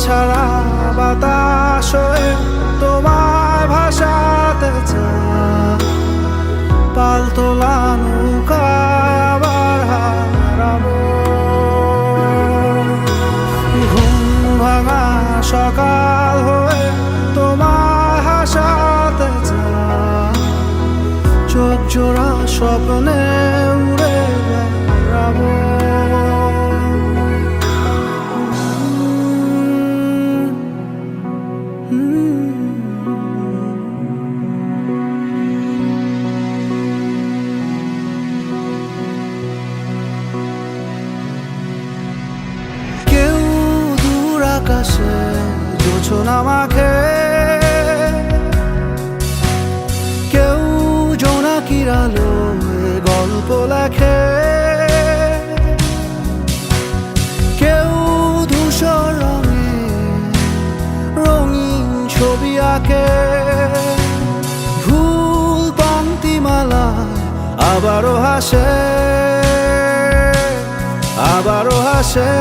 ছাড়া বাতাস হয়ে তোমায় ভাসাতে চায়, পালতোলা নৌকায় আবার হারাবো। ঘুম ভাঙা সকাল হয়ে তোমায় হাসাতে চায়, চোখ জোড়া স্বপ্নে উড়ে বেড়াবো। কেউ দূর আকাশে জোছনা মাখে, কেউ জোনাকির আলোয় গল্প লেখে, কেউ ধূসর রঙে রঙিন ছবি আঁকে। ভুল পংক্তিমালায় আবারও হাসে, আবারও হাসে।